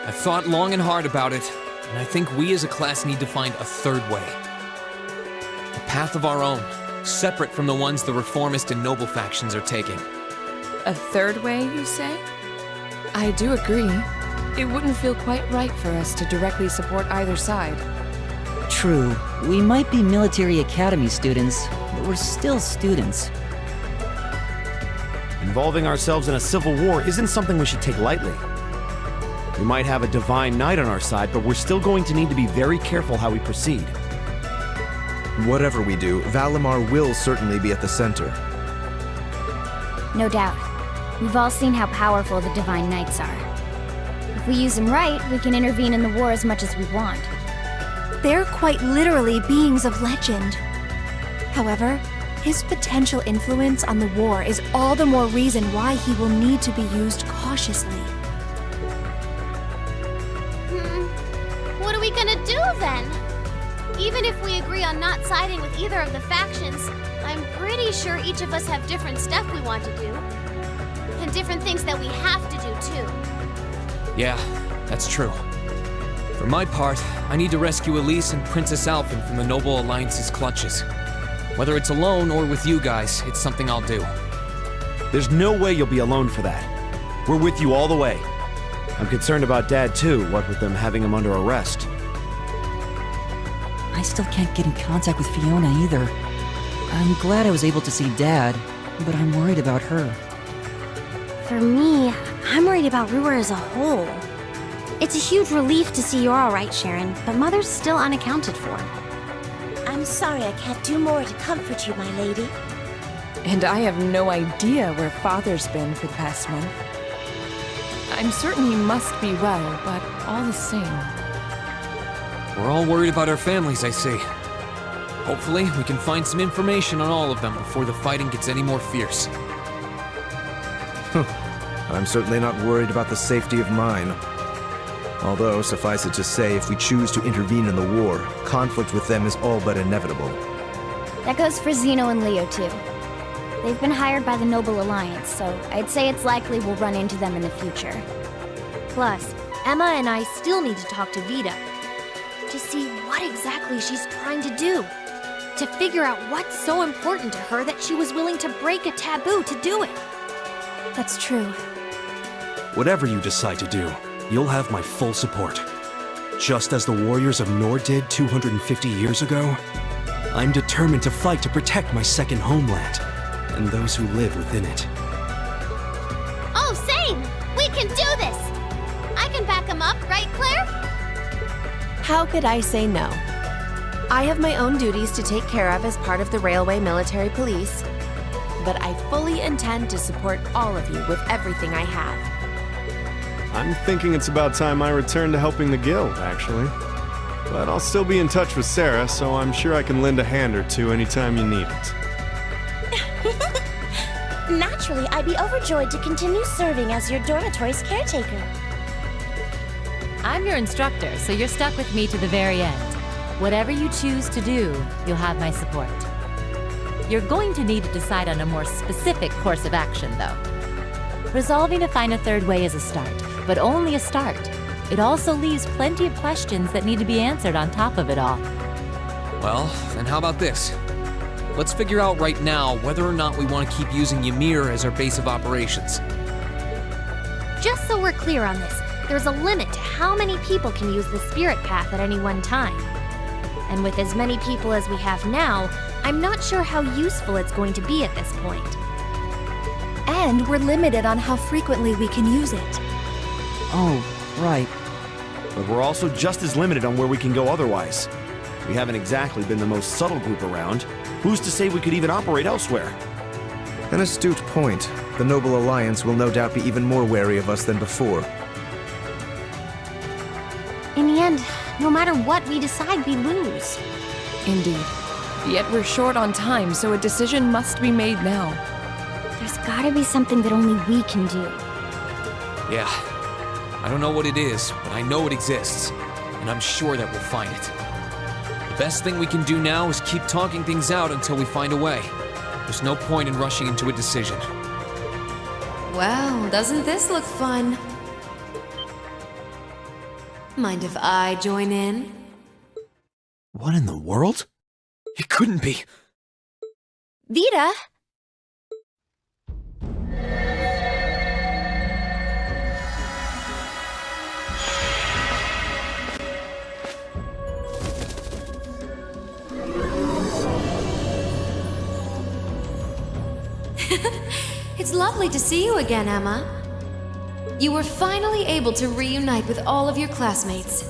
I've thought long and hard about it, and I think we as a class need to find a third way. A path of our own, separate from the ones the reformist and noble factions are taking. A third way, you say? I do agree. It wouldn't feel quite right for us to directly support either side. True, we might be military academy students, but we're still students. Involving ourselves in a civil war isn't something we should take lightly. We might have a divine knight on our side, but we're still going to need to be very careful how we proceed. Whatever we do, Valimar will certainly be at the center. No doubt. We've all seen how powerful the Divine Knights are. If we use them right, we can intervene in the war as much as we want. They're quite literally beings of legend. However, his potential influence on the war is all the more reason why he will need to be used cautiously. What are we gonna do then? Even if we agree on not siding with either of the factions, I'm pretty sure each of us have different stuff we want to do. And different things that we have to do too. Yeah, that's true. For my part, I need to rescue Elise and Princess Alphen from the Noble Alliance's clutches. Whether it's alone or with you guys, it's something I'll do. There's no way you'll be alone for that. We're with you all the way. I'm concerned about Dad too, what with them having him under arrest. I still can't get in contact with Fiona either. I'm glad I was able to see Dad, but I'm worried about her. For me, I'm worried about Ruhr as a whole. It's a huge relief to see you're alright, Sharon, but Mother's still unaccounted for. I'm sorry I can't do more to comfort you, my lady. And I have no idea where Father's been for the past month. I'm certain he must be well, but all the same. We're all worried about our families, I see. Hopefully, we can find some information on all of them before the fighting gets any more fierce. I'm certainly not worried about the safety of mine. Although, suffice it to say, if we choose to intervene in the war, conflict with them is all but inevitable. That goes for Zeno and Leo, too. They've been hired by the Noble Alliance, so I'd say it's likely we'll run into them in the future. Plus, Emma and I still need to talk to Vita to see what exactly she's trying to do. To figure out what's so important to her that she was willing to break a taboo to do it. That's true. Whatever you decide to do, you'll have my full support. Just as the warriors of Nord did 250 years ago, I'm determined to fight to protect my second homeland, and those who live within it. Oh, same! We can do this! I can back him up, right, Claire? How could I say no? I have my own duties to take care of as part of the Railway Military Police, but I fully intend to support all of you with everything I have. I'm thinking it's about time I return to helping the guild, actually. But I'll still be in touch with Sarah, so I'm sure I can lend a hand or two anytime you need it. Naturally, I'd be overjoyed to continue serving as your dormitory's caretaker. I'm your instructor, so you're stuck with me to the very end. Whatever you choose to do, you'll have my support. You're going to need to decide on a more specific course of action, though. Resolving to find a third way is a start, but only a start. It also leaves plenty of questions that need to be answered on top of it all. Well, then how about this? Let's figure out right now whether or not we want to keep using Ymir as our base of operations. Just so we're clear on this, there's a limit to how many people can use the Spirit Path at any one time. And with as many people as we have now, I'm not sure how useful it's going to be at this point. And we're limited on how frequently we can use it. Oh, right. But we're also just as limited on where we can go otherwise. We haven't exactly been the most subtle group around. Who's to say we could even operate elsewhere? An astute point. The Noble Alliance will no doubt be even more wary of us than before. In the end, no matter what we decide, we lose. Indeed. Yet we're short on time, so a decision must be made now. There's gotta be something that only we can do. Yeah. I don't know what it is, but I know it exists. And I'm sure that we'll find it. The best thing we can do now is keep talking things out until we find a way. There's no point in rushing into a decision. Well, doesn't this look fun? Mind if I join in? What in the world? It couldn't be. Vita? It's lovely to see you again, Emma. You were finally able to reunite with all of your classmates.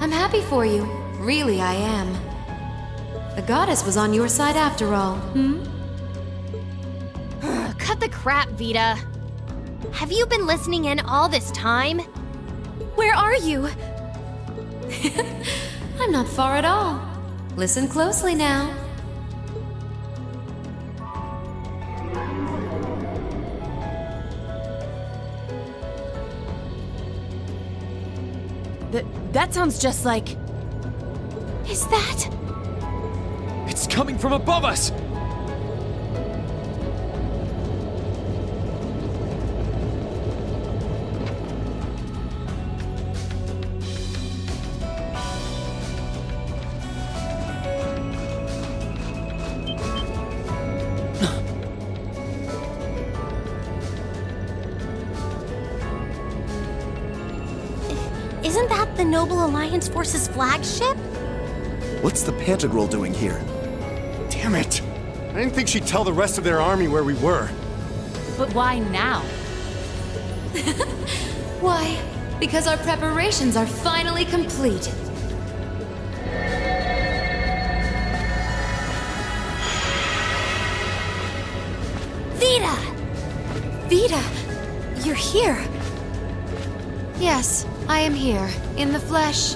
I'm happy for you. Really, I am. The goddess was on your side after all, Cut the crap, Vita. Have you been listening in all this time? Where are you? I'm not far at all. Listen closely now. That sounds just like... Is that... It's coming from above us! Isn't that the Noble Alliance Force's flagship? What's the Pantagruel doing here? Damn it! I didn't think she'd tell the rest of their army where we were. But why now? Why? Because our preparations are finally complete. Vita! Vita! You're here! Yes, I am here, in the flesh.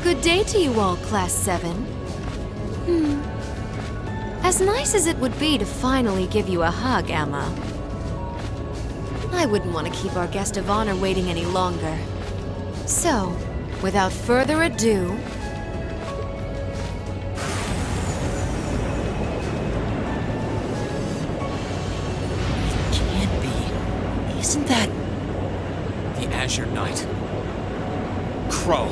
Good day to you all, Class 7. As nice as it would be to finally give you a hug, Emma, I wouldn't want to keep our guest of honor waiting any longer. So, without further ado... Can't be. Isn't that... The Azure Knight. Crow.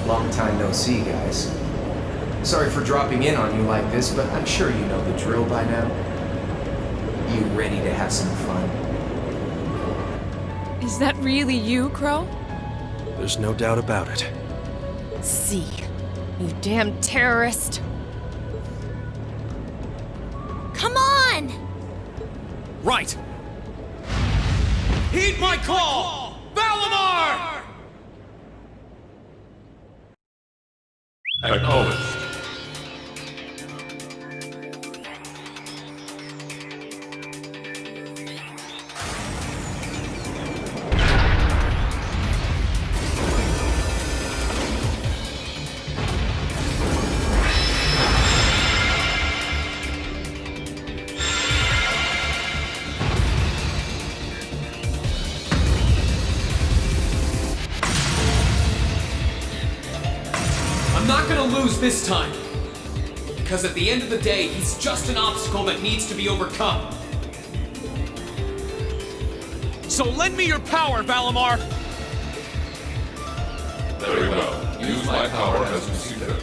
Long time no see, guys. Sorry for dropping in on you like this, but I'm sure you know the drill by now. You ready to have some fun? Is that really you, Crow? There's no doubt about it. See. You damn terrorist. Come on! Right! Heed my call! Valimar! Acknowledged. I'm not gonna lose this time. Because at the end of the day, he's just an obstacle that needs to be overcome. So lend me your power, Valimar! Very well. Use my power as you see fit.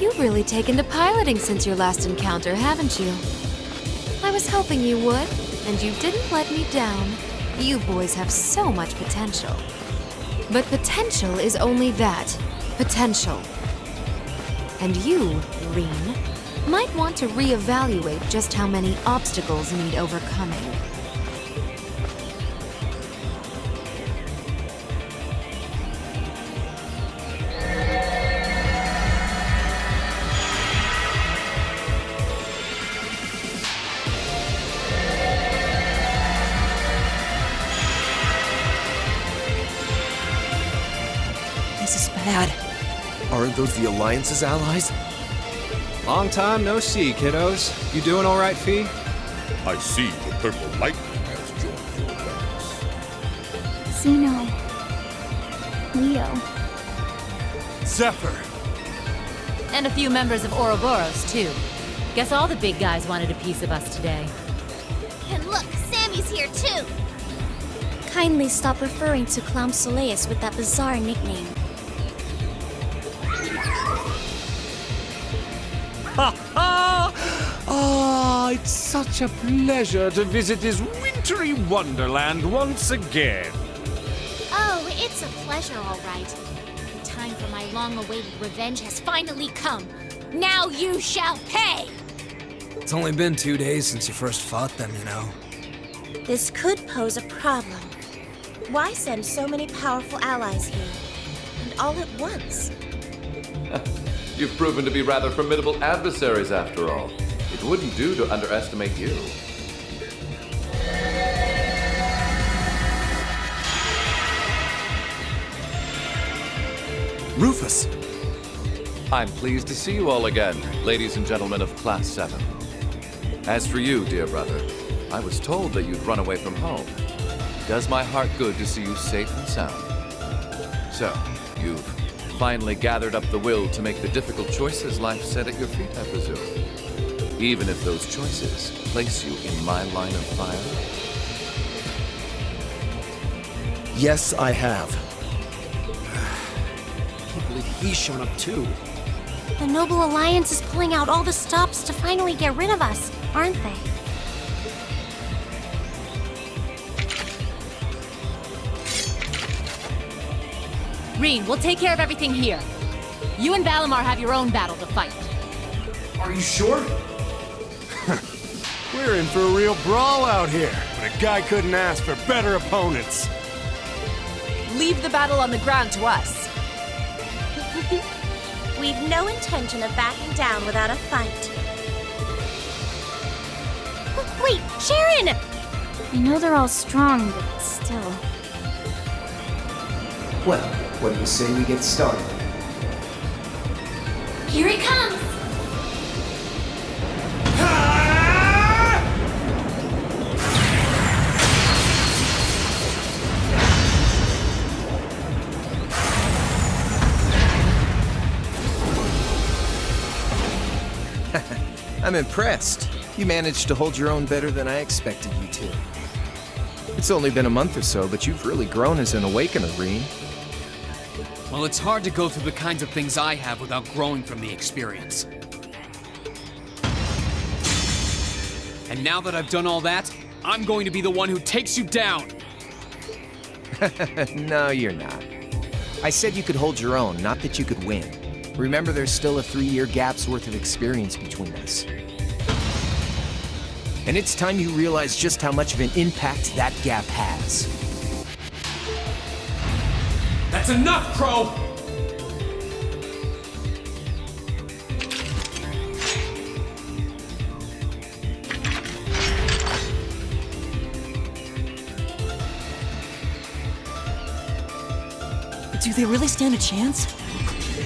You've really taken to piloting since your last encounter, haven't you? I was hoping you would, and you didn't let me down. You boys have so much potential. But potential is only that, potential. And you, Reen, might want to reevaluate just how many obstacles need overcoming. This is bad. Aren't those the Alliance's allies? Long time no see, kiddos. You doing all right, Fee? I see the purple lightning has joined your ranks. Zeno. Leo. Zephyr. And a few members of Ouroboros, too. Guess all the big guys wanted a piece of us today. And look, Sammy's here too! Kindly stop referring to Clown Soleus with that bizarre nickname. Ha ha! Ah, it's such a pleasure to visit this wintry wonderland once again. Oh, it's a pleasure, all right. The time for my long-awaited revenge has finally come. Now you shall pay! It's only been 2 days since you first fought them, you know. This could pose a problem. Why send so many powerful allies here? And all at once? You've proven to be rather formidable adversaries after all. It wouldn't do to underestimate you. Rufus! I'm pleased to see you all again, ladies and gentlemen of Class 7. As for you, dear brother, I was told that you'd run away from home. It does my heart good to see you safe and sound. So, you've finally gathered up the will to make the difficult choices life set at your feet, I presume. Even if those choices place you in my line of fire. Yes, I have. I can't believe he's shown up too. The Noble Alliance is pulling out all the stops to finally get rid of us, aren't they? Reen, we'll take care of everything here. You and Valimar have your own battle to fight. Are you sure? We're in for a real brawl out here, but a guy couldn't ask for better opponents. Leave the battle on the ground to us. We've no intention of backing down without a fight. Wait, Sharon! I know they're all strong, but still. Well, what do you say we get started? Here it comes! I'm impressed. You managed to hold your own better than I expected you to. It's only been a month or so, but you've really grown as an Awakener, Reen. Well, it's hard to go through the kinds of things I have without growing from the experience. And now that I've done all that, I'm going to be the one who takes you down! No, you're not. I said you could hold your own, not that you could win. Remember, there's still a 3-year gap's worth of experience between us. And it's time you realize just how much of an impact that gap has. That's enough, Crow! Do they really stand a chance?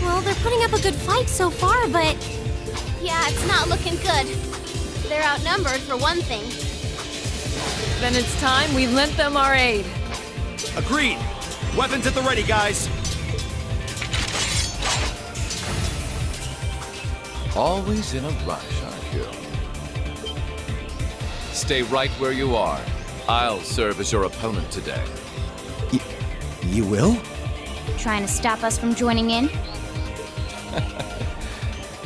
Well, they're putting up a good fight so far, but... yeah, it's not looking good. They're outnumbered, for one thing. Then it's time we lent them our aid. Agreed. Weapons at the ready, guys. Always in a rush, aren't you? Stay right where you are. I'll serve as your opponent today. You will? Trying to stop us from joining in?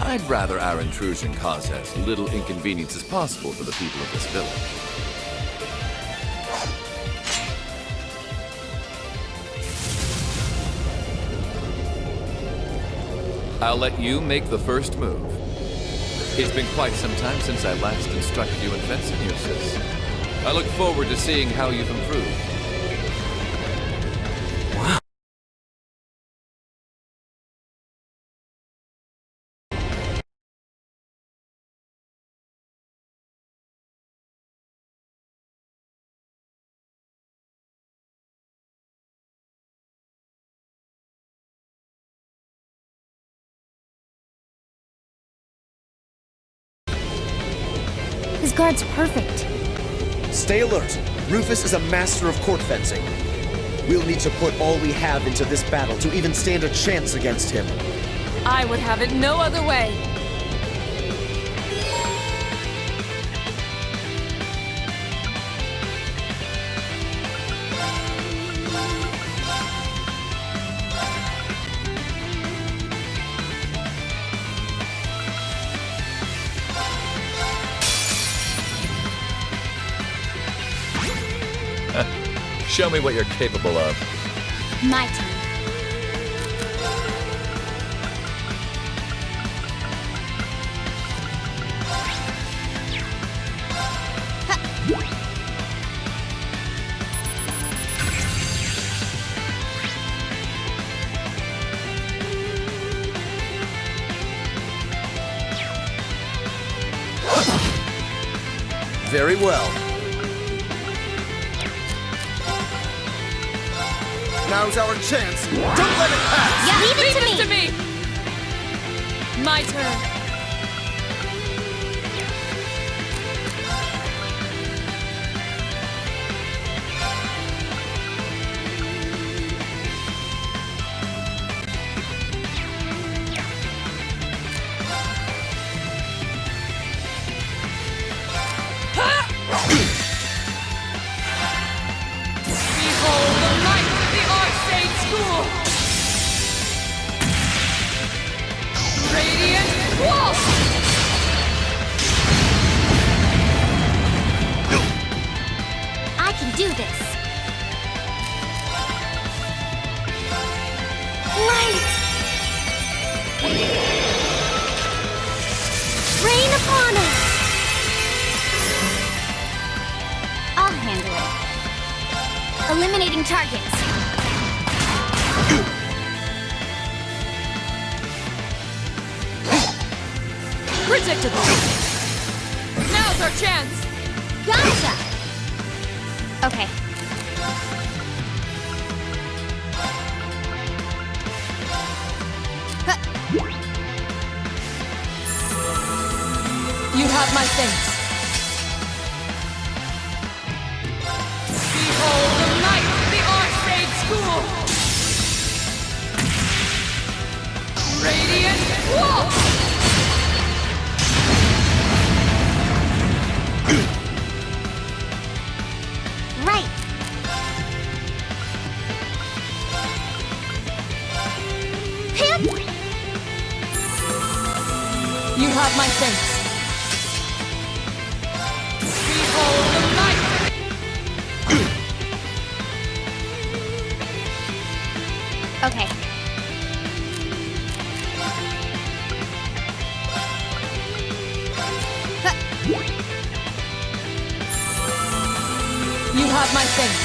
I'd rather our intrusion cause as little inconvenience as possible for the people of this village. I'll let you make the first move. It's been quite some time since I last instructed you in fencing uses. I look forward to seeing how you've improved. His guard's perfect. Stay alert. Rufus is a master of court fencing. We'll need to put all we have into this battle to even stand a chance against him. I would have it no other way. Show me what you're capable of. My turn. Very well. Now's our chance. Don't let it pass! Yeah, leave it to me! My turn. Behold the light of the Archsage School! Radiant Walk! I can do this. Light! Rain upon us! I'll handle it. Eliminating targets. Predictable! Now's our chance! Gotcha! Okay. You have my thanks. Behold the light of the Archsage School! Radiant Walk! Right. Hip! You have my thanks. Behold the light! Okay. You have my thanks.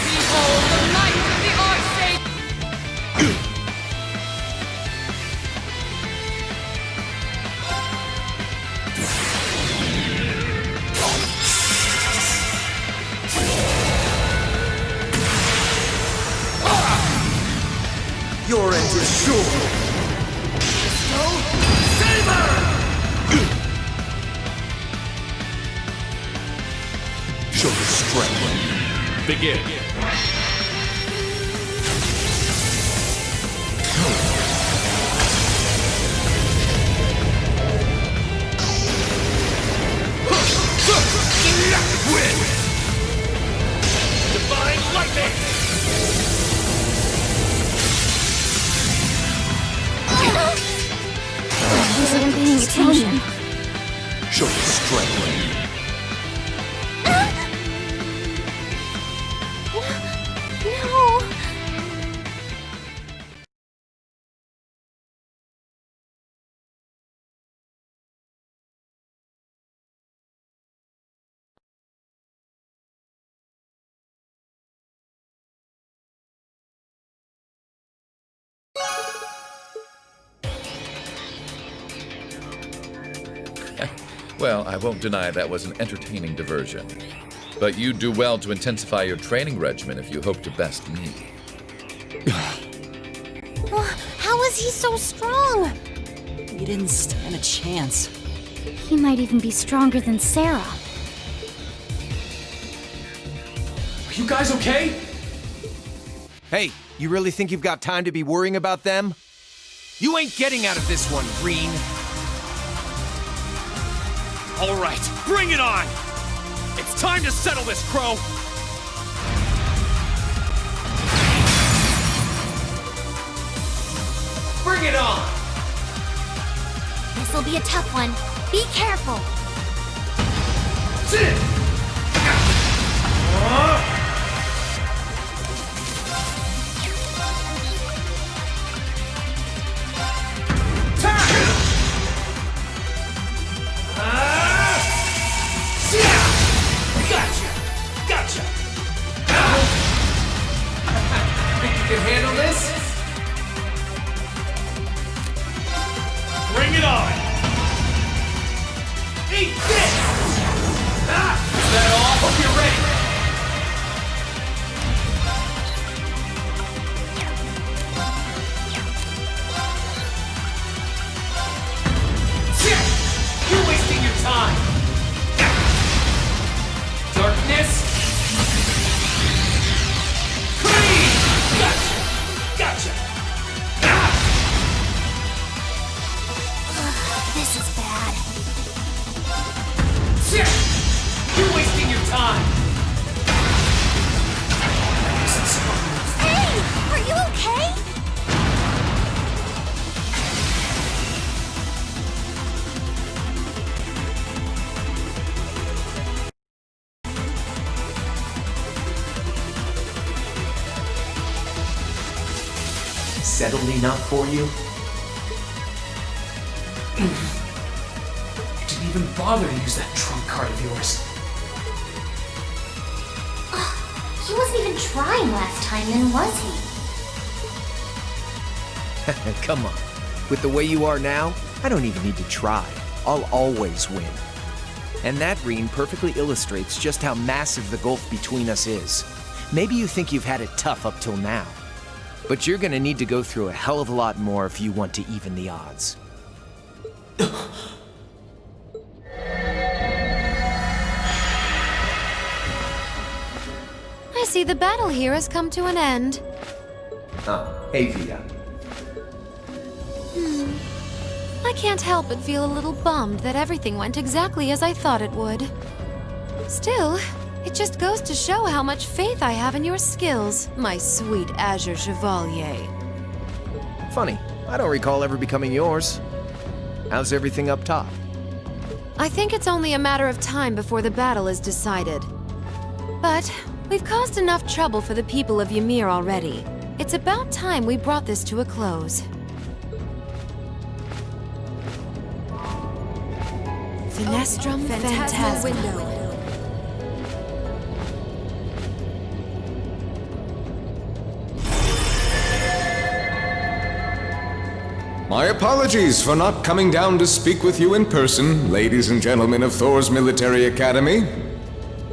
Behold the light of the Archsage! Your end is sure. Show your strength. Begin. Wind! Divine lightning! I wasn't paying attention. Show your strength. No! Well, I won't deny that was an entertaining diversion. But you'd do well to intensify your training regimen if you hope to best me. How is he so strong? You didn't stand a chance. He might even be stronger than Sarah. You guys okay? Hey, you really think you've got time to be worrying about them? You ain't getting out of this one, Green. All right, bring it on! It's time to settle this, Crow! Bring it on! This'll be a tough one. Be careful. Sit! Gotcha! Think you can handle this? Bring it on! Eat this! Is that all? Hope you're ready! Shit! You're wasting your time! Darkness! Creed! Gotcha! This is bad. Shit! You're wasting your time! Hey! Are you okay? Settled enough for you? Didn't even bother to use that trump card of yours. He wasn't even trying last time, then was he? Come on. With the way you are now, I don't even need to try. I'll always win. And that Reen perfectly illustrates just how massive the gulf between us is. Maybe you think you've had it tough up till now, but you're gonna need to go through a hell of a lot more if you want to even the odds. I see the battle here has come to an end. Oh, hey Vita. I can't help but feel a little bummed that everything went exactly as I thought it would. Still, it just goes to show how much faith I have in your skills, my sweet Azure Chevalier. Funny, I don't recall ever becoming yours. How's everything up top? I think it's only a matter of time before the battle is decided. But we've caused enough trouble for the people of Ymir already. It's about time we brought this to a close. Finestrum Phantasma Window. My apologies for not coming down to speak with you in person, ladies and gentlemen of Thor's Military Academy.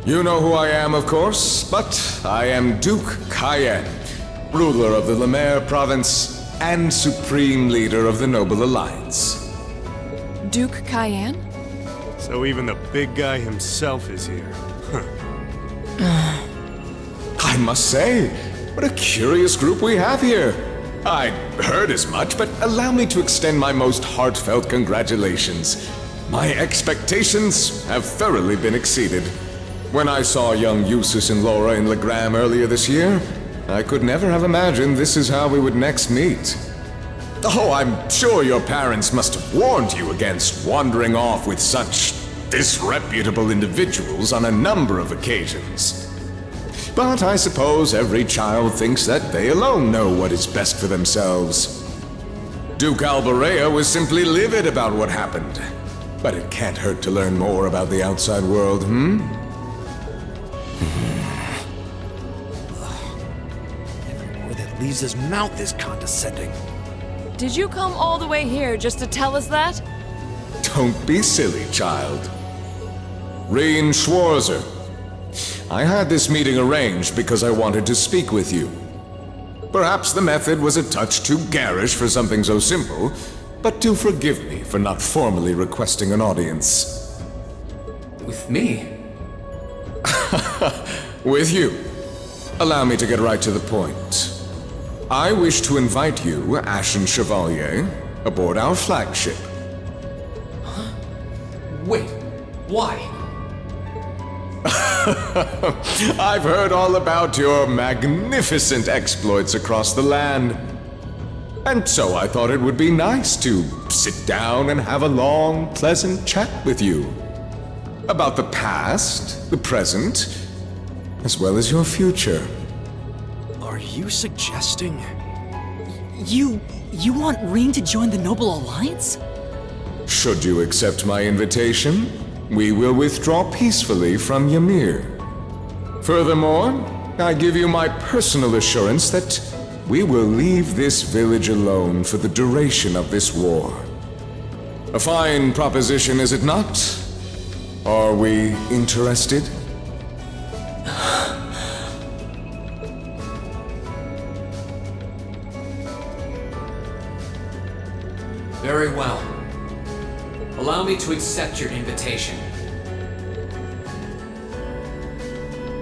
You know who I am, of course, but I am Duke Cayenne, ruler of the Lemaire province and supreme leader of the Noble Alliance. Duke Cayenne? So even the big guy himself is here. I must say, what a curious group we have here. I heard as much, but allow me to extend my most heartfelt congratulations. My expectations have thoroughly been exceeded. When I saw young Eustace and Laura in Legram earlier this year, I could never have imagined this is how we would next meet. Oh, I'm sure your parents must have warned you against wandering off with such disreputable individuals on a number of occasions. But I suppose every child thinks that they alone know what is best for themselves. Duke Alberea was simply livid about what happened. But it can't hurt to learn more about the outside world, Everywhere that leaves his mouth is condescending. Did you come all the way here just to tell us that? Don't be silly, child. Reen Schwarzer. I had this meeting arranged because I wanted to speak with you. Perhaps the method was a touch too garish for something so simple, but do forgive me for not formally requesting an audience. With me? With you. Allow me to get right to the point. I wish to invite you, Ashen Chevalier, aboard our flagship. Huh? Wait, why? I've heard all about your magnificent exploits across the land. And so I thought it would be nice to sit down and have a long, pleasant chat with you. About the past, the present, as well as your future. Are you suggesting... You want Reen to join the Noble Alliance? Should you accept my invitation, we will withdraw peacefully from Ymir. Furthermore, I give you my personal assurance that we will leave this village alone for the duration of this war. A fine proposition, is it not? Are we interested? Very well. Allow me to accept your invitation.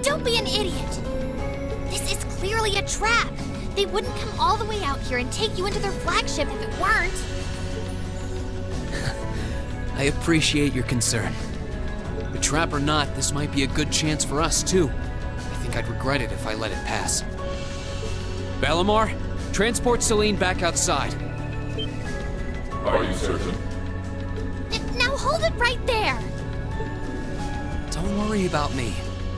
Don't be an idiot! This is clearly a trap! They wouldn't come all the way out here and take you into their flagship if it weren't. I appreciate your concern. The trap or not, this might be a good chance for us, too. I think I'd regret it if I let it pass. Balamar, transport Celine back outside. Are you certain? Now hold it right there! Don't worry about me.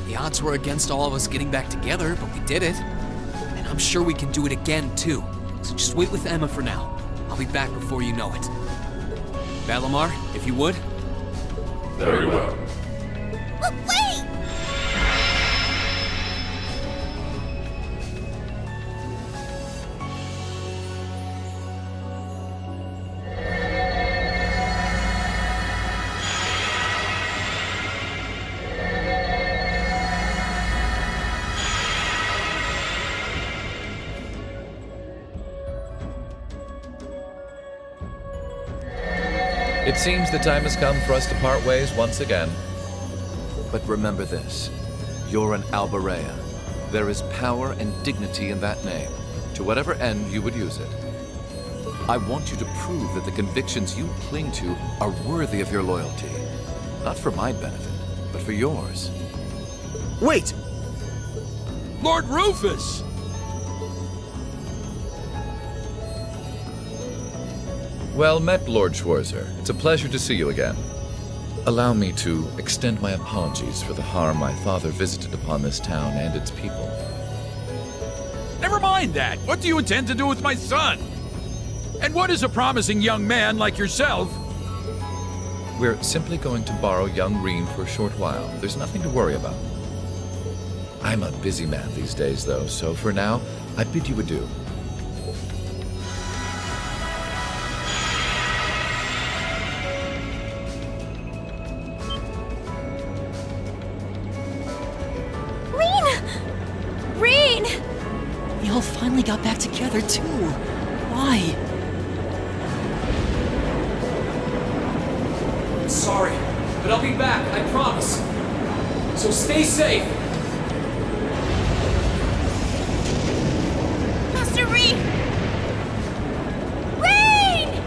The odds were against all of us getting back together, but we did it. And I'm sure we can do it again, too. So just wait with Emma for now. I'll be back before you know it. Balamar, if you would. Very well. But wait! It seems the time has come for us to part ways once again. But remember this, you're an Albarea. There is power and dignity in that name, to whatever end you would use it. I want you to prove that the convictions you cling to are worthy of your loyalty. Not for my benefit, but for yours. Wait! Lord Rufus! Well met, Lord Schwarzer. It's a pleasure to see you again. Allow me to extend my apologies for the harm my father visited upon this town and its people. Never mind that. What do you intend to do with my son? And what is a promising young man like yourself? We're simply going to borrow young Reen for a short while. There's nothing to worry about. I'm a busy man these days, though, so for now, I bid you adieu. Y'all finally got back together, too. Why? I'm sorry, but I'll be back, I promise. So stay safe. Master Reen! Reen!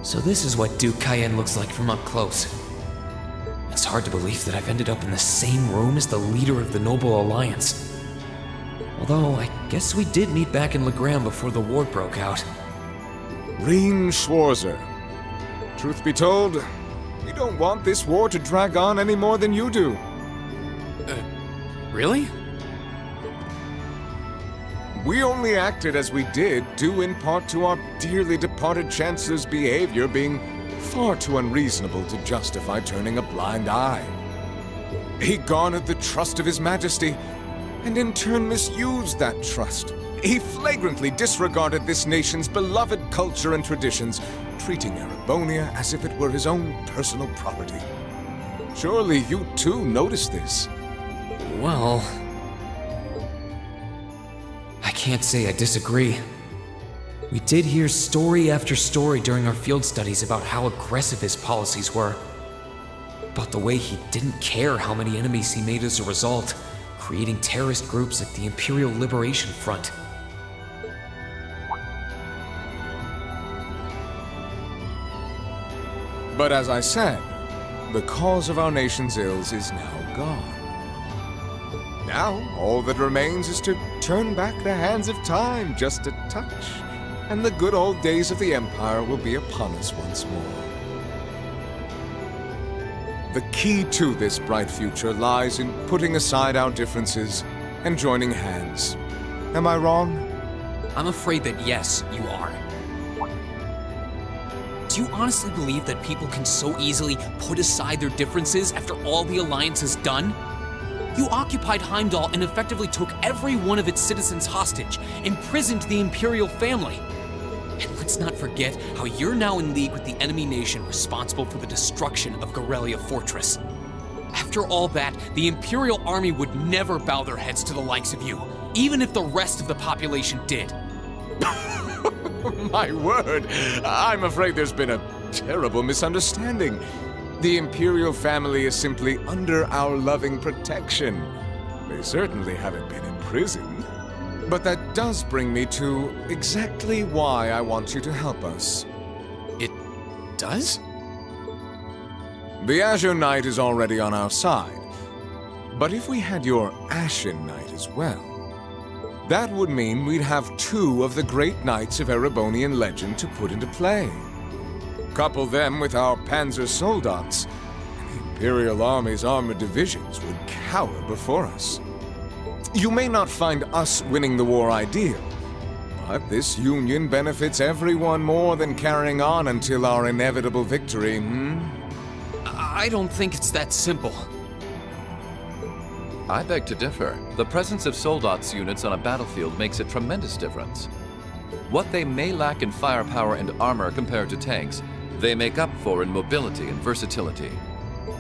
So this is what Duke Cayenne looks like from up close. It's hard to believe that I've ended up in the same room as the leader of the Noble Alliance. Although, I guess we did meet back in Legram before the war broke out. Reen Schwarzer. Truth be told, we don't want this war to drag on any more than you do. Really? We only acted as we did due in part to our dearly departed Chancellor's behavior being far too unreasonable to justify turning a blind eye. He garnered the trust of His Majesty, and in turn misused that trust. He flagrantly disregarded this nation's beloved culture and traditions, treating Erebonia as if it were his own personal property. Surely you too noticed this. Well, I can't say I disagree. We did hear story after story during our field studies about how aggressive his policies were. About the way he didn't care how many enemies he made as a result, creating terrorist groups like the Imperial Liberation Front. But as I said, the cause of our nation's ills is now gone. Now, all that remains is to turn back the hands of time just a touch, and the good old days of the Empire will be upon us once more. The key to this bright future lies in putting aside our differences and joining hands. Am I wrong? I'm afraid that yes, you are. Do you honestly believe that people can so easily put aside their differences after all the Alliance has done? You occupied Heimdall and effectively took every one of its citizens hostage, imprisoned the Imperial family. And let's not forget how you're now in league with the enemy nation responsible for the destruction of Garrelia Fortress. After all that, the Imperial army would never bow their heads to the likes of you, even if the rest of the population did. My word, I'm afraid there's been a terrible misunderstanding. The Imperial family is simply under our loving protection. They certainly haven't been imprisoned. But that does bring me to exactly why I want you to help us. It does? The Azure Knight is already on our side. But if we had your Ashen Knight as well, that would mean we'd have two of the great knights of Erebonian legend to put into play. Couple them with our Panzer Soldats, and the Imperial Army's armored divisions would cower before us. You may not find us winning the war ideal, but this union benefits everyone more than carrying on until our inevitable victory, I don't think it's that simple. I beg to differ. The presence of Soldats units on a battlefield makes a tremendous difference. What they may lack in firepower and armor compared to tanks, they make up for in mobility and versatility.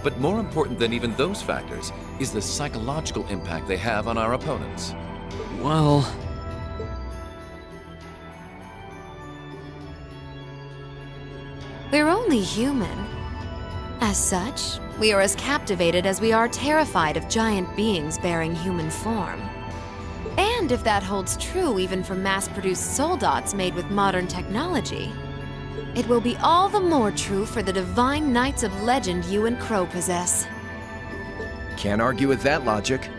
But more important than even those factors is the psychological impact they have on our opponents. Well... We're only human. As such, we are as captivated as we are terrified of giant beings bearing human form. And if that holds true even for mass-produced soldats made with modern technology, it will be all the more true for the divine knights of legend you and Crow possess. Can't argue with that logic.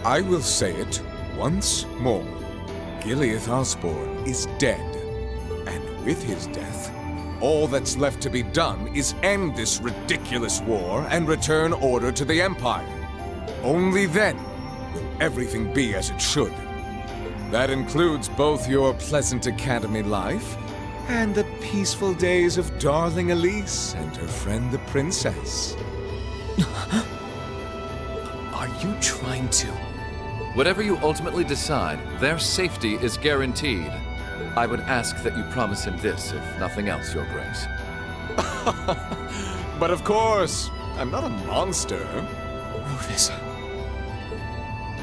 I will say it once more. Gileath Osborne is dead. And with his death, all that's left to be done is end this ridiculous war and return order to the Empire. Only then will everything be as it should. That includes both your pleasant academy life and the peaceful days of darling Elise and her friend the princess. Are you trying to... Whatever you ultimately decide, their safety is guaranteed. I would ask that you promise him this, if nothing else, Your Grace. But of course, I'm not a monster. Rufus.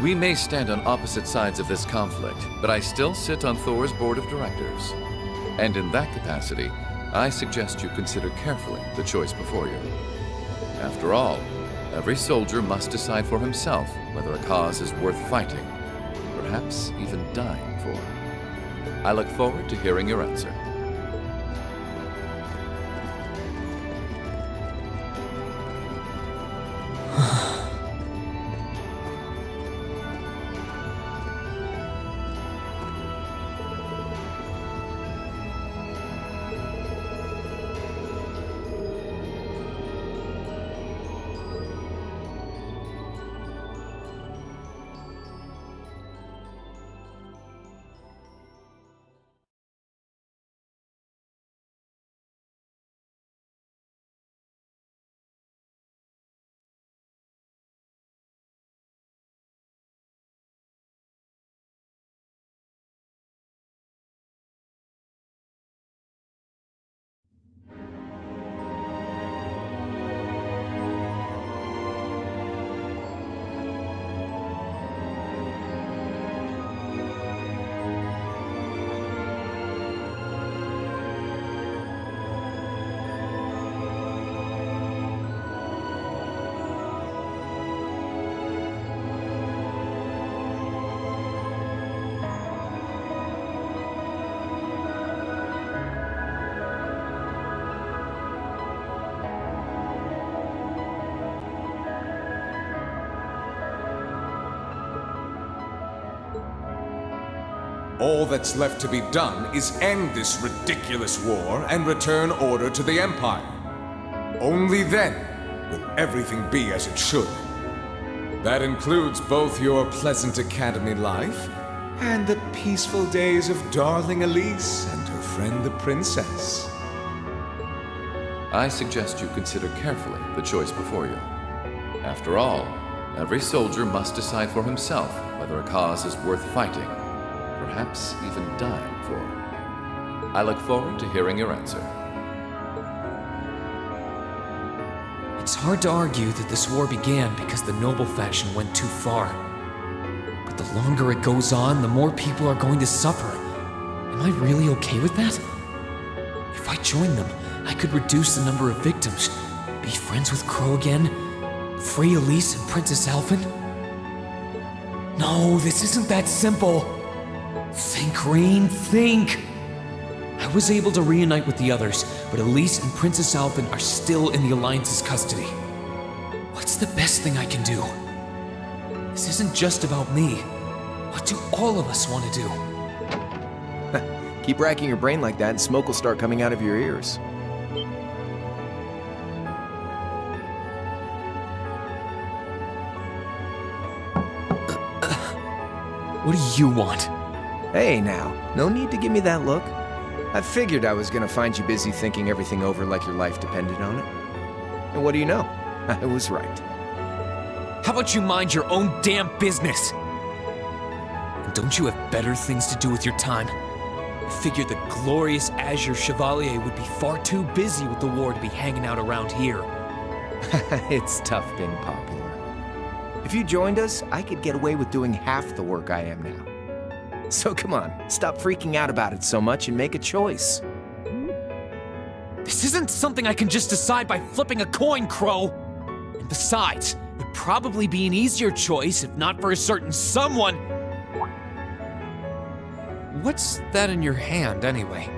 We may stand on opposite sides of this conflict, but I still sit on Thor's board of directors. And in that capacity, I suggest you consider carefully the choice before you. After all, every soldier must decide for himself whether a cause is worth fighting, perhaps even dying for. I look forward to hearing your answer. All that's left to be done is end this ridiculous war and return order to the Empire. Only then will everything be as it should. That includes both your pleasant academy life and the peaceful days of darling Elise and her friend the princess. I suggest you consider carefully the choice before you. After all, every soldier must decide for himself whether a cause is worth fighting, perhaps even dying for. I look forward to hearing your answer. It's hard to argue that this war began because the noble faction went too far. But the longer it goes on, the more people are going to suffer. Am I really okay with that? If I join them, I could reduce the number of victims, be friends with Crow again, free Elise and Princess Alphen. No, this isn't that simple. Think, Rain, think! I was able to reunite with the others, but Elise and Princess Alphen are still in the Alliance's custody. What's the best thing I can do? This isn't just about me. What do all of us want to do? Keep racking your brain like that and smoke will start coming out of your ears. What do you want? Hey now, no need to give me that look. I figured I was gonna find you busy thinking everything over like your life depended on it. And what do you know? I was right. How about you mind your own damn business? And don't you have better things to do with your time? I figured the glorious Azure Chevalier would be far too busy with the war to be hanging out around here. It's tough being popular. If you joined us, I could get away with doing half the work I am now. So come on, stop freaking out about it so much and make a choice. This isn't something I can just decide by flipping a coin, Crow. And besides, it'd probably be an easier choice if not for a certain someone. What's that in your hand, anyway?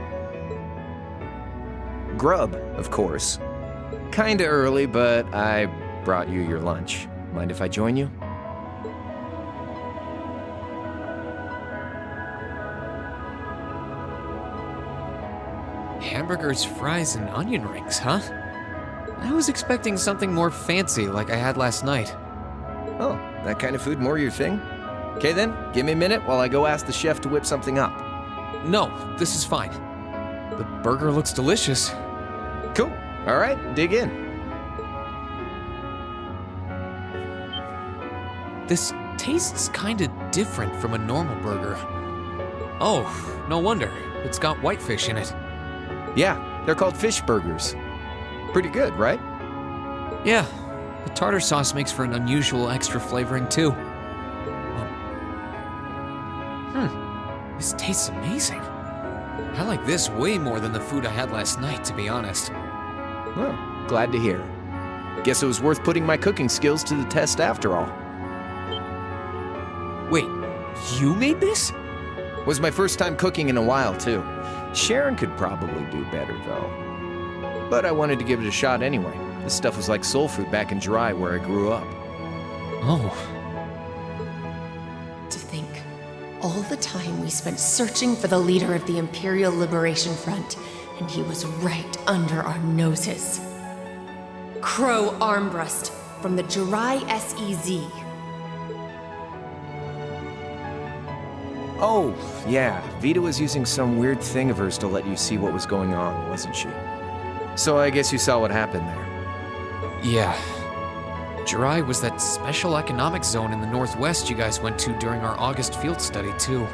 Grub, of course. Kinda early, but I brought you your lunch. Mind if I join you? Hamburgers, fries, and onion rings, huh? I was expecting something more fancy like I had last night. Oh, that kind of food more your thing? Okay then, give me a minute while I go ask the chef to whip something up. No, this is fine. The burger looks delicious. Cool. All right, dig in. This tastes kinda different from a normal burger. Oh, no wonder. It's got whitefish in it. Yeah, they're called fish burgers. Pretty good, right? Yeah, the tartar sauce makes for an unusual extra flavoring too. This tastes amazing. I like this way more than the food I had last night, to be honest. Well, glad to hear. Guess it was worth putting my cooking skills to the test after all. Wait, you made this? Was my first time cooking in a while, too. Sharon could probably do better, though. But I wanted to give it a shot anyway. This stuff was like soul food back in Dry, where I grew up. Oh. To think, all the time we spent searching for the leader of the Imperial Liberation Front, and he was right under our noses. Crow Armbrust from the Jirai SEZ. Oh, yeah. Vita was using some weird thing of hers to let you see what was going on, wasn't she? So I guess you saw what happened there. Yeah. Jirai was that special economic zone in the Northwest you guys went to during our August field study, too.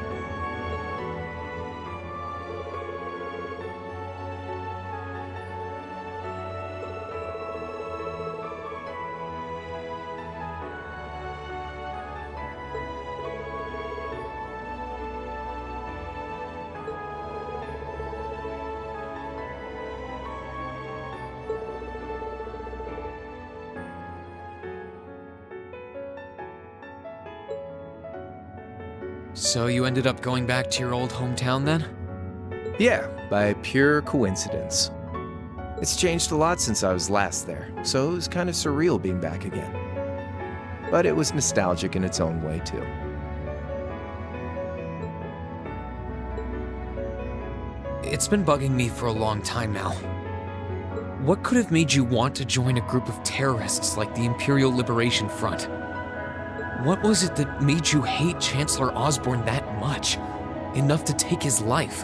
So you ended up going back to your old hometown then? Yeah, by pure coincidence. It's changed a lot since I was last there, so it was kind of surreal being back again. But it was nostalgic in its own way, too. It's been bugging me for a long time now. What could have made you want to join a group of terrorists like the Imperial Liberation Front? What was it that made you hate Chancellor Osborne that much? Enough to take his life?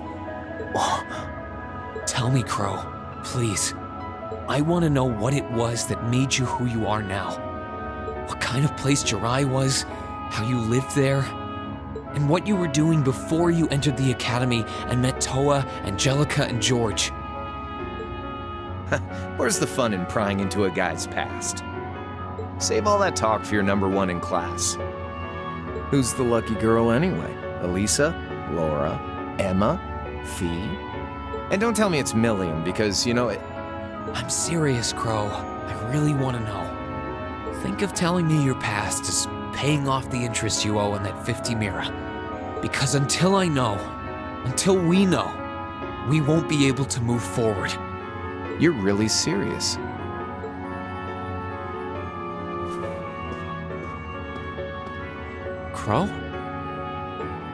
Tell me, Crow, please. I want to know what it was that made you who you are now. What kind of place Jirai was, how you lived there, and what you were doing before you entered the academy and met Toa, Angelica, and George. Where's the fun in prying into a guy's past? Save all that talk for your number one in class. Who's the lucky girl anyway? Elisa? Laura? Emma? Fee? And don't tell me it's Milliam, because, you know, I'm serious, Crow. I really want to know. Think of telling me your past as paying off the interest you owe on that 50 Mira. Because until I know, until we know, we won't be able to move forward. You're really serious. Crow?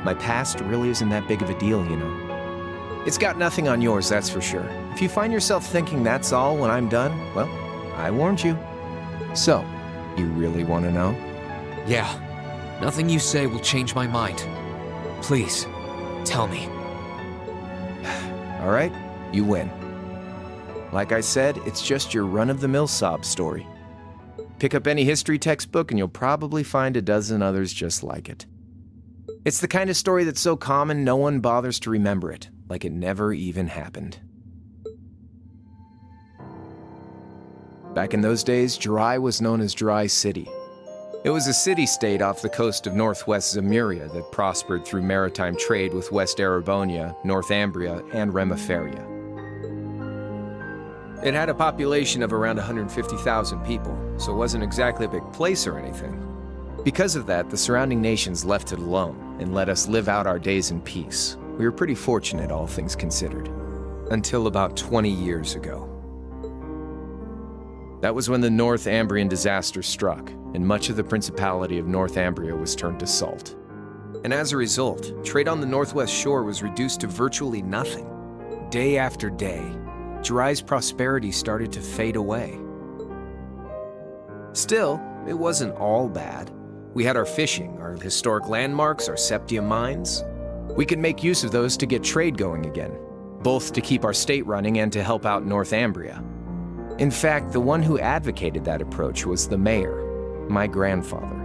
My past really isn't that big of a deal, you know. It's got nothing on yours, that's for sure. If you find yourself thinking that's all when I'm done, well, I warned you. So, you really want to know? Yeah. Nothing you say will change my mind. Please, tell me. All right, you win. Like I said, it's just your run-of-the-mill sob story. Pick up any history textbook and you'll probably find a dozen others just like it. It's the kind of story that's so common no one bothers to remember it, like it never even happened. Back in those days, Jirai was known as Dry City. It was a city-state off the coast of northwest Zemuria that prospered through maritime trade with West Erebonia, Northumbria, and Remiferia. It had a population of around 150,000 people, so it wasn't exactly a big place or anything. Because of that, the surrounding nations left it alone and let us live out our days in peace. We were pretty fortunate, all things considered. Until about 20 years ago. That was when the Northumbrian disaster struck, and much of the Principality of Northumbria was turned to salt. And as a result, trade on the northwest shore was reduced to virtually nothing. Day after day, Jirai's prosperity started to fade away. Still, it wasn't all bad. We had our fishing, our historic landmarks, our septium mines. We could make use of those to get trade going again, both to keep our state running and to help out Northumbria. In fact, the one who advocated that approach was the mayor, my grandfather.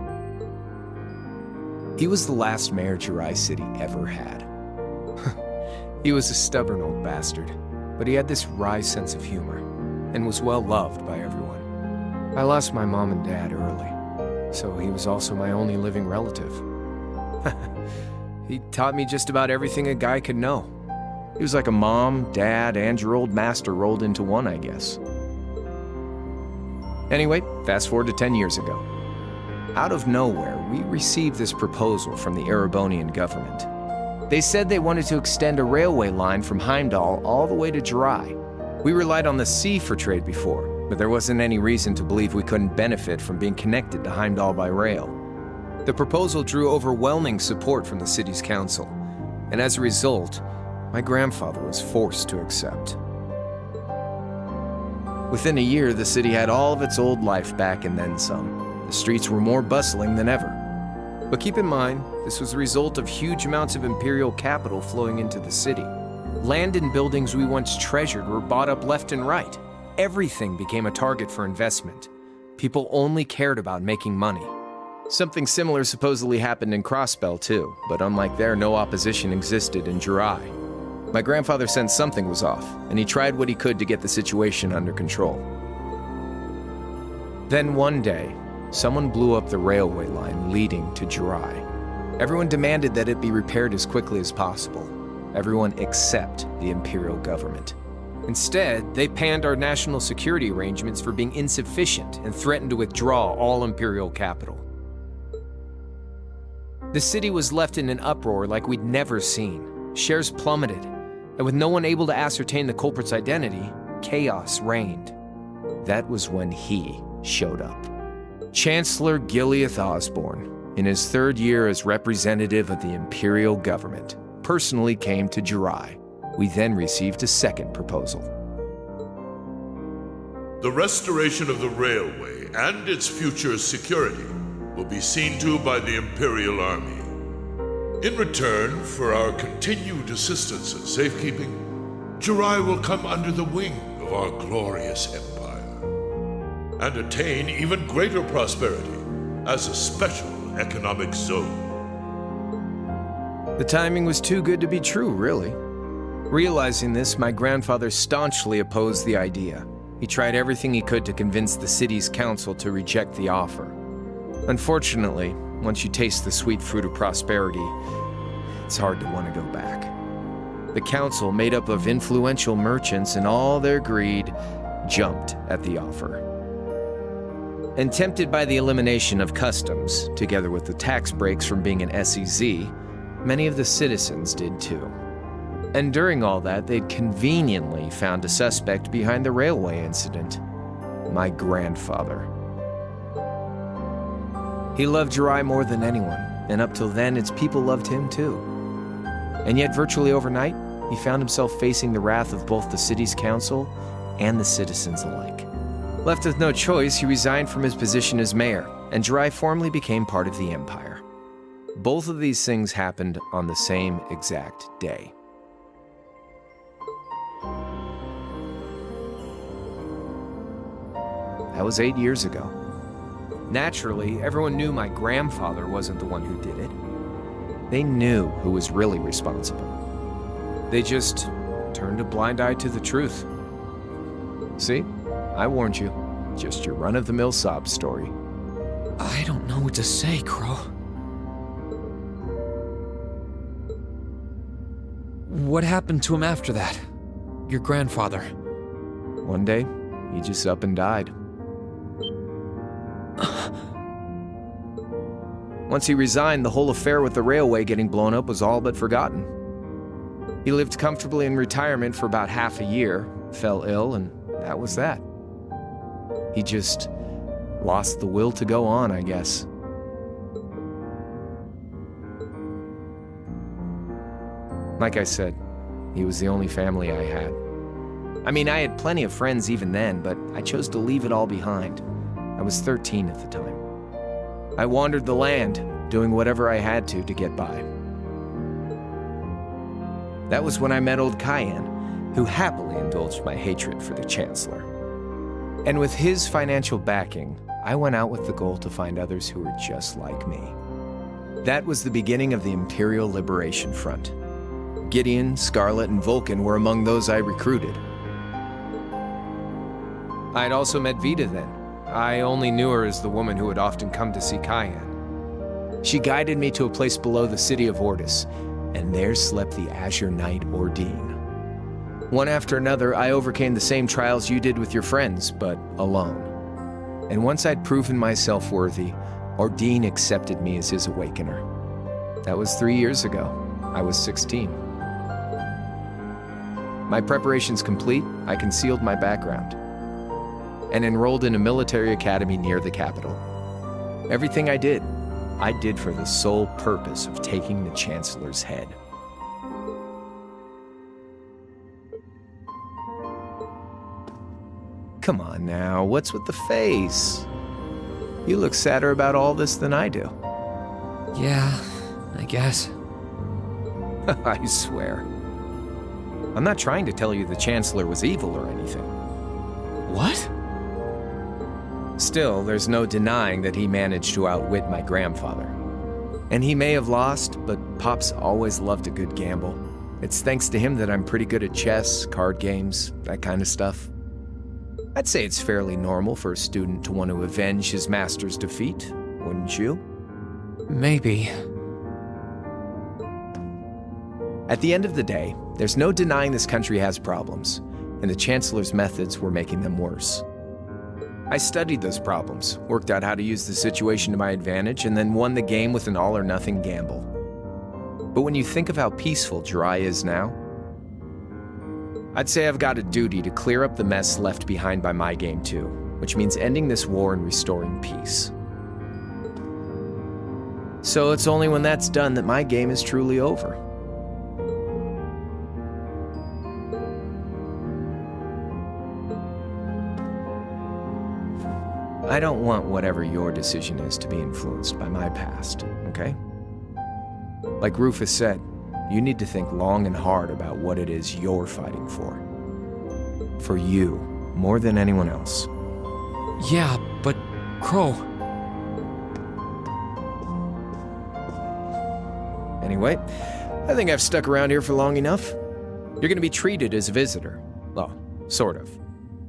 He was the last mayor Jirai City ever had. He was a stubborn old bastard, but he had this wry sense of humor, and was well loved by everyone. I lost my mom and dad early, so he was also my only living relative. He taught me just about everything a guy could know. He was like a mom, dad, and your old master rolled into one, I guess. Anyway, fast forward to 10 years ago. Out of nowhere, we received this proposal from the Erebonian government. They said they wanted to extend a railway line from Heimdall all the way to Jirai. We relied on the sea for trade before, but there wasn't any reason to believe we couldn't benefit from being connected to Heimdall by rail. The proposal drew overwhelming support from the city's council, and as a result, my grandfather was forced to accept. Within a year, the city had all of its old life back and then some. The streets were more bustling than ever. But keep in mind, this was the result of huge amounts of imperial capital flowing into the city. Land and buildings we once treasured were bought up left and right. Everything became a target for investment. People only cared about making money. Something similar supposedly happened in Crossbell too, but unlike there, no opposition existed in Jirai. My grandfather sensed something was off, and he tried what he could to get the situation under control. Then one day, someone blew up the railway line leading to Jirai. Everyone demanded that it be repaired as quickly as possible. Everyone except the imperial government. Instead, they panned our national security arrangements for being insufficient and threatened to withdraw all imperial capital. The city was left in an uproar like we'd never seen. Shares plummeted, and with no one able to ascertain the culprit's identity, chaos reigned. That was when he showed up. Chancellor Gileath Osborne, in his third year as representative of the imperial government, personally came to Jirai. We then received a second proposal. The restoration of the railway and its future security will be seen to by the Imperial Army. In return for our continued assistance in safekeeping, Jirai will come under the wing of our glorious empire and attain even greater prosperity as a special economic zone. The timing was too good to be true, really. Realizing this, my grandfather staunchly opposed the idea. He tried everything he could to convince the city's council to reject the offer. Unfortunately, once you taste the sweet fruit of prosperity, it's hard to want to go back. The council, made up of influential merchants and all their greed, jumped at the offer. And tempted by the elimination of customs, together with the tax breaks from being an SEZ, many of the citizens did too. And during all that, they'd conveniently found a suspect behind the railway incident: my grandfather. He loved Jirai more than anyone, and up till then, its people loved him too. And yet, virtually overnight, he found himself facing the wrath of both the city's council and the citizens alike. Left with no choice, he resigned from his position as mayor, and Jirai formally became part of the empire. Both of these things happened on the same exact day. That was 8 years ago. Naturally, everyone knew my grandfather wasn't the one who did it. They knew who was really responsible. They just turned a blind eye to the truth. See? I warned you. Just your run-of-the-mill sob story. I don't know what to say, Crow. What happened to him after that? Your grandfather? One day, he just up and died. Once he resigned, the whole affair with the railway getting blown up was all but forgotten. He lived comfortably in retirement for about half a year, fell ill, and that was that. He just lost the will to go on, I guess. Like I said, he was the only family I had. I mean, I had plenty of friends even then, but I chose to leave it all behind. I was 13 at the time. I wandered the land, doing whatever I had to get by. That was when I met old Cayenne, who happily indulged my hatred for the Chancellor. And with his financial backing, I went out with the goal to find others who were just like me. That was the beginning of the Imperial Liberation Front. Gideon, Scarlet, and Vulcan were among those I recruited. I'd also met Vita then. I only knew her as the woman who would often come to see Cayenne. She guided me to a place below the city of Ordis, and there slept the Azure Knight Ordine. One after another, I overcame the same trials you did with your friends, but alone. And once I'd proven myself worthy, Ordine accepted me as his awakener. That was 3 years ago. I was 16. My preparations complete, I concealed my background and enrolled in a military academy near the capital. Everything I did for the sole purpose of taking the Chancellor's head. Come on now, what's with the face? You look sadder about all this than I do. Yeah, I guess. I swear. I'm not trying to tell you the Chancellor was evil or anything. What? Still, there's no denying that he managed to outwit my grandfather. And he may have lost, but Pop's always loved a good gamble. It's thanks to him that I'm pretty good at chess, card games, that kind of stuff. I'd say it's fairly normal for a student to want to avenge his master's defeat, wouldn't you? Maybe. At the end of the day, there's no denying this country has problems, and the Chancellor's methods were making them worse. I studied those problems, worked out how to use the situation to my advantage, and then won the game with an all-or-nothing gamble. But when you think of how peaceful Jirai is now, I'd say I've got a duty to clear up the mess left behind by my game too, which means ending this war and restoring peace. So it's only when that's done that my game is truly over. I don't want whatever your decision is to be influenced by my past, okay? Like Rufus said, you need to think long and hard about what it is you're fighting for. For you, more than anyone else. Yeah, but Crow... Anyway, I think I've stuck around here for long enough. You're gonna be treated as a visitor. Well, sort of.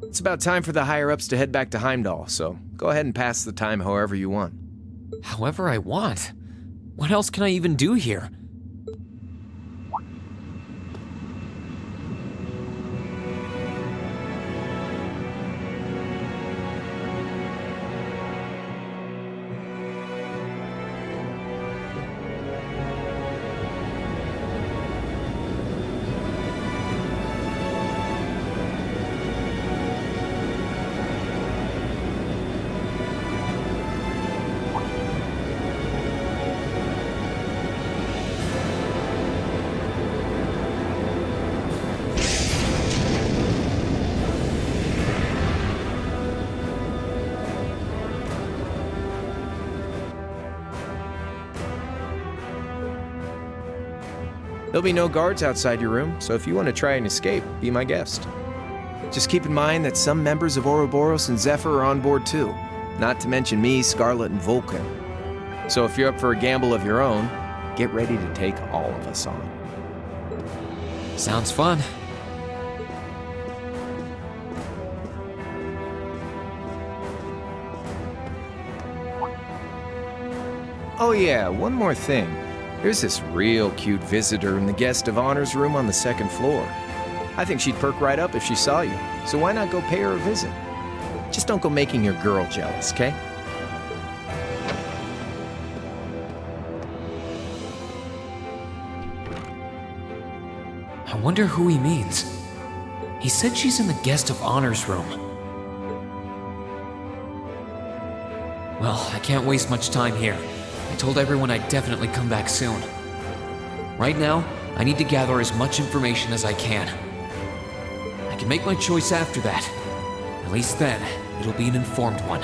It's about time for the higher-ups to head back to Heimdall, so go ahead and pass the time however you want. However I want? What else can I even do here? There'll be no guards outside your room, so if you want to try and escape, be my guest. Just keep in mind that some members of Ouroboros and Zephyr are on board too, not to mention me, Scarlet, and Vulcan. So if you're up for a gamble of your own, get ready to take all of us on. Sounds fun. Oh yeah, one more thing. There's this real cute visitor in the guest of honors room on the second floor. I think she'd perk right up if she saw you, so why not go pay her a visit? Just don't go making your girl jealous, okay? I wonder who he means. He said she's in the guest of honors room. Well, I can't waste much time here. I told everyone I'd definitely come back soon. Right now, I need to gather as much information as I can. I can make my choice after that. At least then, it'll be an informed one.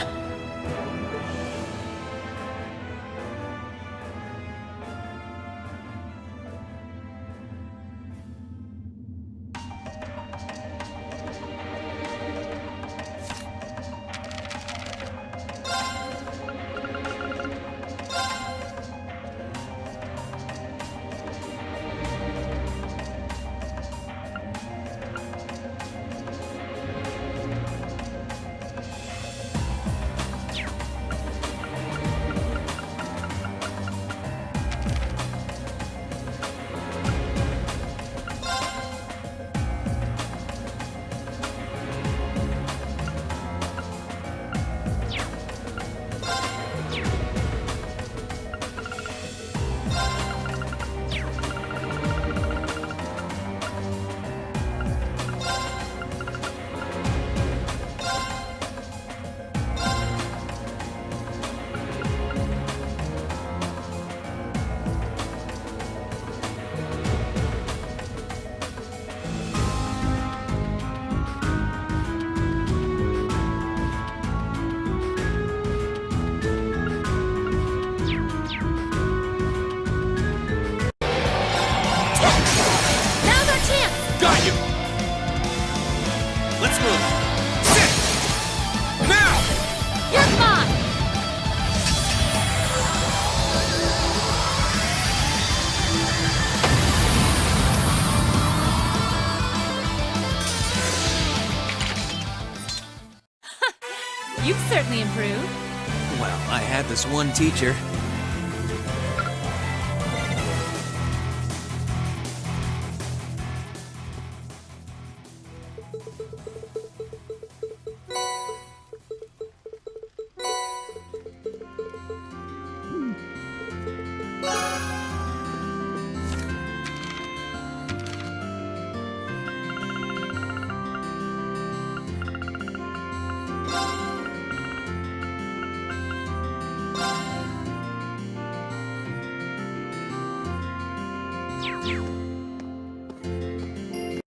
Next move! Sit! Now! You're fine! You've certainly improved. Well, I had this one teacher. You